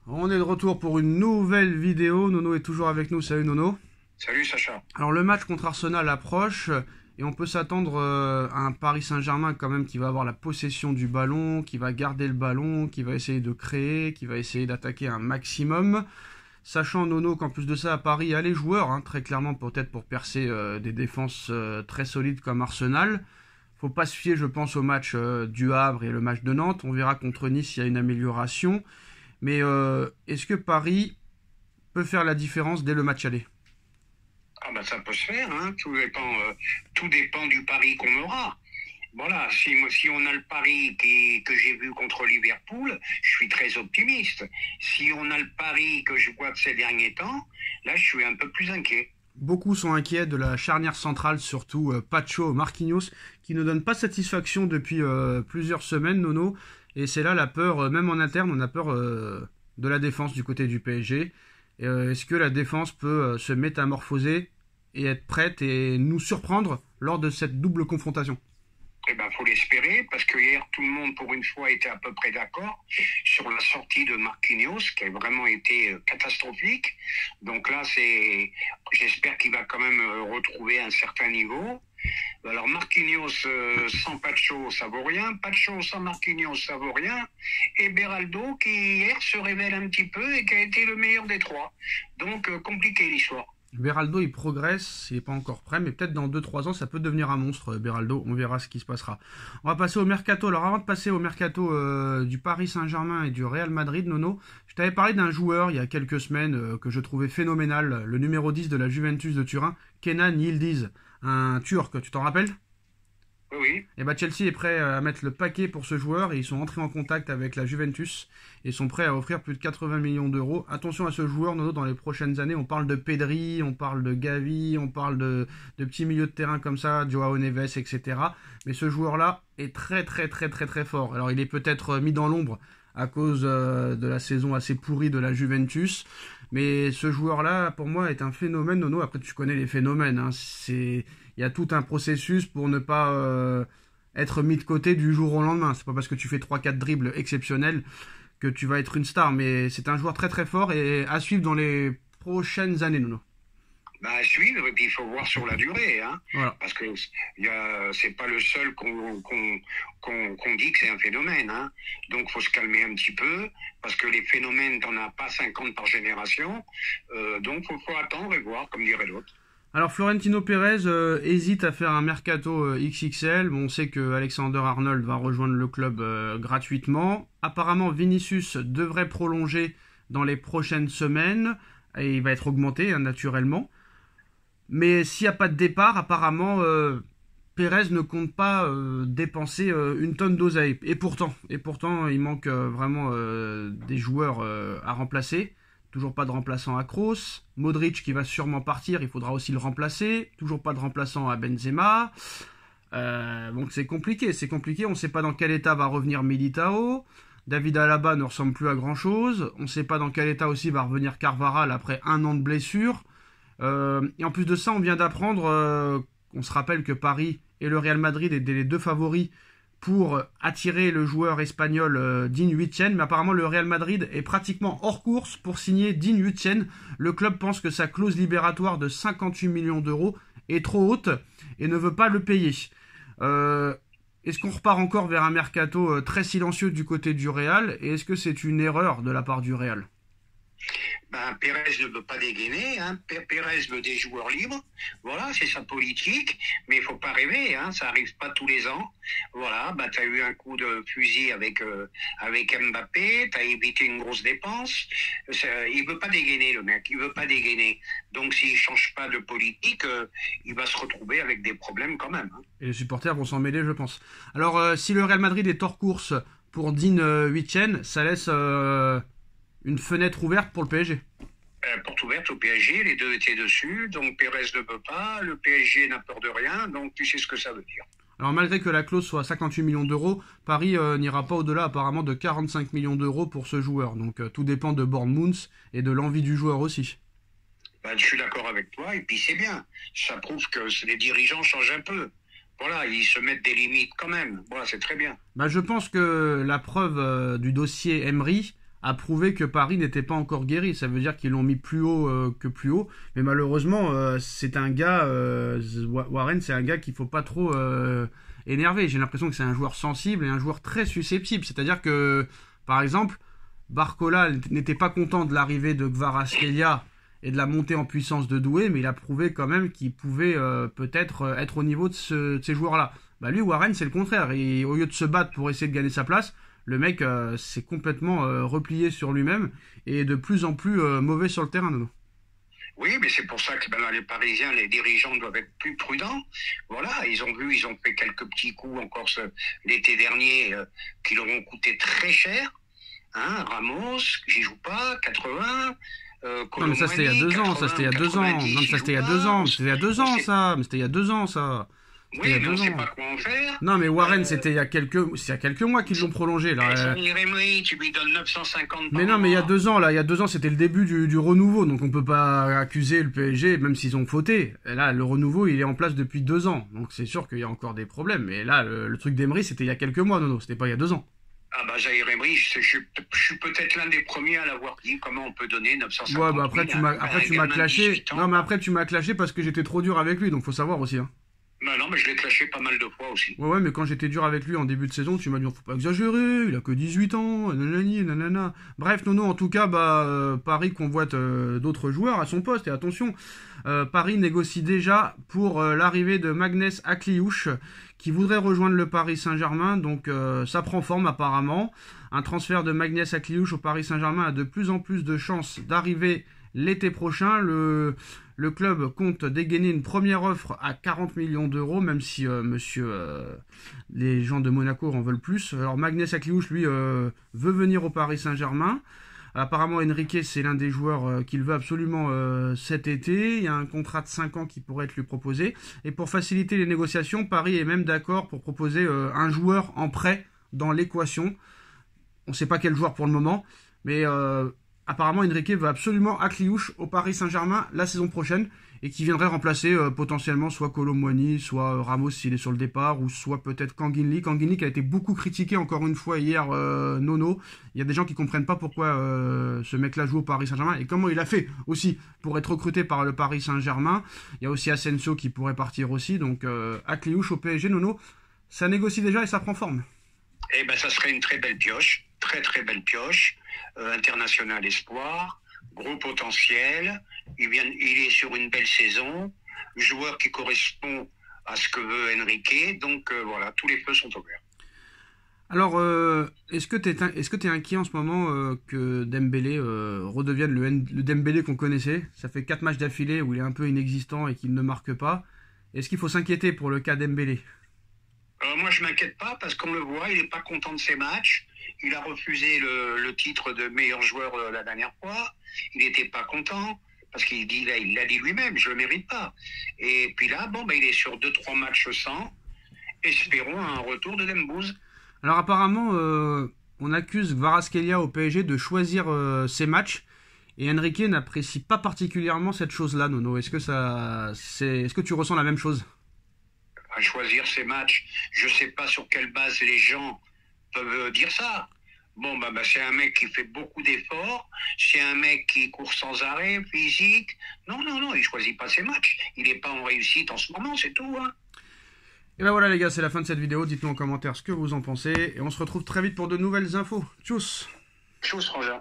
On est de retour pour une nouvelle vidéo. Nono est toujours avec nous. Salut Nono. Salut Sacha. Alors le match contre Arsenal approche et on peut s'attendre à un Paris Saint-Germain quand même qui va avoir la possession du ballon, qui va garder le ballon, qui va essayer de créer, qui va essayer d'attaquer un maximum. Sachant Nono qu'en plus de ça à Paris il y a les joueurs, très clairement peut-être pour percer des défenses très solides comme Arsenal. Faut pas se fier je pense au match du Havre et le match de Nantes. On verra contre Nice s'il y a une amélioration. Mais est-ce que Paris peut faire la différence dès le match aller? Ah bah ça peut se faire, hein. Tout dépend du pari qu'on aura. Voilà, si on a le pari que j'ai vu contre Liverpool, je suis très optimiste. Si on a le pari que je vois de ces derniers temps, là je suis un peu plus inquiet. Beaucoup sont inquiets de la charnière centrale, surtout Pacho, Marquinhos, qui ne donne pas satisfaction depuis plusieurs semaines, Nono. Et c'est là la peur, même en interne, on a peur de la défense du côté du PSG. Est-ce que la défense peut se métamorphoser et être prête et nous surprendre lors de cette double confrontation? Eh ben, faut l'espérer, parce que hier, tout le monde, pour une fois, était à peu près d'accord sur la sortie de Marquinhos, qui a vraiment été catastrophique. Donc là, j'espère qu'il va quand même retrouver un certain niveau. Alors Marquinhos sans Pacho, ça vaut rien. Pacho sans Marquinhos, ça vaut rien. Et Beraldo, qui hier se révèle un petit peu et qui a été le meilleur des trois. Donc compliqué l'histoire. Beraldo, il progresse, il n'est pas encore prêt, mais peut-être dans 2-3 ans, ça peut devenir un monstre, Beraldo. On verra ce qui se passera. On va passer au mercato. Alors, avant de passer au mercato du Paris Saint-Germain et du Real Madrid, Nono, je t'avais parlé d'un joueur il y a quelques semaines que je trouvais phénoménal, le numéro 10 de la Juventus de Turin, Kenan Yildiz, un Turc, tu t'en rappelles? Oui. Et bah Chelsea est prêt à mettre le paquet pour ce joueur et ils sont entrés en contact avec la Juventus et sont prêts à offrir plus de 80 millions d'euros. Attention à ce joueur, Nono, dans les prochaines années, on parle de Pedri, on parle de Gavi, on parle de petits milieux de terrain comme ça, Joao Neves, etc. Mais ce joueur-là est très très très très très fort. Alors il est peut-être mis dans l'ombre à cause de la saison assez pourrie de la Juventus. Mais ce joueur-là, pour moi, est un phénomène, Nono. Après, tu connais les phénomènes. Il y a tout un processus pour ne pas être mis de côté du jour au lendemain. C'est pas parce que tu fais 3-4 dribbles exceptionnels que tu vas être une star. Mais c'est un joueur très très fort et à suivre dans les prochaines années, Nono. Bah, à suivre, et puis il faut voir sur la durée, hein. Voilà. Parce que c'est pas le seul qu'on dit que c'est un phénomène, hein. Donc faut se calmer un petit peu, parce que les phénomènes, t'en as pas 50 par génération, donc faut attendre et voir, comme dirait l'autre. Alors Florentino Pérez hésite à faire un mercato XXL. Bon, on sait que Alexander Arnold va rejoindre le club gratuitement. Apparemment, Vinicius devrait prolonger dans les prochaines semaines et il va être augmenté naturellement. Mais s'il n'y a pas de départ, apparemment, Pérez ne compte pas dépenser une tonne d'oseille. Et pourtant, il manque vraiment des joueurs à remplacer. Toujours pas de remplaçant à Kroos. Modric qui va sûrement partir, il faudra aussi le remplacer. Toujours pas de remplaçant à Benzema. Donc c'est compliqué. On ne sait pas dans quel état va revenir Militao. David Alaba ne ressemble plus à grand chose. On ne sait pas dans quel état aussi va revenir Carvajal après un an de blessure. Et en plus de ça, on vient d'apprendre qu'on se rappelle que Paris et le Real Madrid étaient les deux favoris pour attirer le joueur espagnol Dean Huijsen. Mais apparemment, le Real Madrid est pratiquement hors course pour signer Dean Huijsen. Le club pense que sa clause libératoire de 58 millions d'euros est trop haute et ne veut pas le payer. Est-ce qu'on repart encore vers un mercato très silencieux du côté du Real? Et est-ce que c'est une erreur de la part du Real? Ben, Pérez ne veut pas dégainer, hein. Pérez veut des joueurs libres. Voilà, c'est sa politique. Mais il faut pas rêver, hein. Ça arrive pas tous les ans. Voilà, bah, t'as eu un coup de fusil avec Mbappé. T'as évité une grosse dépense. Il veut pas dégainer, le mec. Il veut pas dégainer. Donc, s'il change pas de politique, il va se retrouver avec des problèmes quand même, hein. Et les supporters vont s'en mêler, je pense. Alors, si le Real Madrid est hors course pour Dean Huijsen, ça laisse une fenêtre ouverte pour le PSG. Porte ouverte au PSG, les deux étaient dessus, donc Pérez ne peut pas, le PSG n'a peur de rien, donc tu sais ce que ça veut dire. Alors malgré que la clause soit 58 millions d'euros, Paris n'ira pas au-delà apparemment de 45 millions d'euros pour ce joueur. Donc tout dépend de Bournemouth et de l'envie du joueur aussi. Ben, je suis d'accord avec toi, et puis c'est bien. Ça prouve que les dirigeants changent un peu. Voilà, ils se mettent des limites quand même. Voilà, c'est très bien. Je pense que la preuve du dossier Emery a prouvé que Paris n'était pas encore guéri. Ça veut dire qu'ils l'ont mis plus haut que plus haut. Mais malheureusement, c'est un gars, Warren, c'est un gars qu'il faut pas trop énerver. J'ai l'impression que c'est un joueur sensible et un joueur très susceptible. C'est-à-dire que, par exemple, Barcola n'était pas content de l'arrivée de Kvaratskhelia et de la montée en puissance de Doué, mais il a prouvé quand même qu'il pouvait peut-être être au niveau de ces joueurs-là. Bah lui, Warren, c'est le contraire. Et au lieu de se battre pour essayer de gagner sa place, le mec s'est complètement replié sur lui-même et est de plus en plus mauvais sur le terrain, Nono. Oui, mais c'est pour ça que ben, les Parisiens, les dirigeants doivent être plus prudents. Voilà, ils ont fait quelques petits coups encore l'été dernier qui leur ont coûté très cher. Hein, Ramos, j'y joue pas, 80. Non mais ça c'était il y a 2 ans, ça c'était il y a 2 ans. Non mais ça c'était il y a 2 ans, c'était il y a 2 ans ça, mais c'était il y a 2 ans ça. Oui, mais on ne sait pas quoi en faire. Non mais Warren c'était il y a quelques mois qu'ils l'ont prolongé là. Emery, tu lui donnes 950 mais non mais il y a 2 ans là, il y a 2 ans c'était le début du renouveau, donc on peut pas accuser le PSG même s'ils ont fauté. Et là le renouveau il est en place depuis 2 ans, donc c'est sûr qu'il y a encore des problèmes. Mais là le truc d'Emery c'était il y a quelques mois, Nono, c'était pas il y a 2 ans. Ah bah Jair Emery, je suis peut-être l'un des premiers à l'avoir dit. Comment on peut donner 950 ouais, bah après tu m'as clashé. Non mais après tu m'as clashé parce que j'étais trop dur avec lui, donc faut savoir aussi hein. Bah non, mais je l'ai clashé pas mal de fois aussi. Ouais, mais quand j'étais dur avec lui en début de saison, tu m'as dit, faut pas exagérer, il a que 18 ans, nanani, nanana. Bref, Nono, en tout cas, Paris convoite d'autres joueurs à son poste, et attention, Paris négocie déjà pour l'arrivée de Magnès Akliouche, qui voudrait rejoindre le Paris Saint-Germain, donc ça prend forme apparemment. Un transfert de Magnès Akliouche au Paris Saint-Germain a de plus en plus de chances d'arriver l'été prochain. Le club compte dégainer une première offre à 40 millions d'euros, même si les gens de Monaco en veulent plus. Alors Magnès Akliouche, lui, veut venir au Paris Saint-Germain. Apparemment, Enrique, c'est l'un des joueurs qu'il veut absolument cet été. Il y a un contrat de 5 ans qui pourrait être lui proposé. Et pour faciliter les négociations, Paris est même d'accord pour proposer un joueur en prêt dans l'équation. On ne sait pas quel joueur pour le moment, mais apparemment Enrique veut absolument Akliouche au Paris Saint-Germain la saison prochaine et qui viendrait remplacer potentiellement soit Kolo Muani, soit Ramos s'il est sur le départ, ou soit peut-être Kanguinli. Kanguinli qui a été beaucoup critiqué encore une fois hier, Nono. Il y a des gens qui comprennent pas pourquoi ce mec-là joue au Paris Saint-Germain et comment il a fait aussi pour être recruté par le Paris Saint-Germain. Il y a aussi Asensio qui pourrait partir aussi, donc Akliouche au PSG, Nono, ça négocie déjà et ça prend forme. Eh ben ça serait une très belle pioche, très très belle pioche. International espoir, gros potentiel, il est sur une belle saison, joueur qui correspond à ce que veut Enrique, donc voilà, tous les feux sont ouverts. Alors, est-ce que tu es inquiet en ce moment que Dembélé redevienne le Dembélé qu'on connaissait? Ça fait 4 matchs d'affilée où il est un peu inexistant et qu'il ne marque pas. Est-ce qu'il faut s'inquiéter pour le cas Dembélé? Moi, je m'inquiète pas parce qu'on le voit, il n'est pas content de ses matchs. Il a refusé le titre de meilleur joueur la dernière fois. Il n'était pas content parce il l'a dit lui-même, je le mérite pas. Et puis là, il est sur 2-3 matchs sans. Espérons un retour de Dembouz. Alors apparemment, on accuse Kvaratskhelia au PSG de choisir ses matchs. Et Enrique n'apprécie pas particulièrement cette chose-là, Nono. Est-ce que tu ressens la même chose? À choisir ses matchs, je sais pas sur quelle base les gens peuvent dire ça. C'est un mec qui fait beaucoup d'efforts, c'est un mec qui court sans arrêt, physique. Non, il choisit pas ses matchs. Il n'est pas en réussite en ce moment, c'est tout. Hein. Et ben voilà les gars, c'est la fin de cette vidéo. Dites-nous en commentaire ce que vous en pensez. Et on se retrouve très vite pour de nouvelles infos. Tchuss. Tchuss, Roger.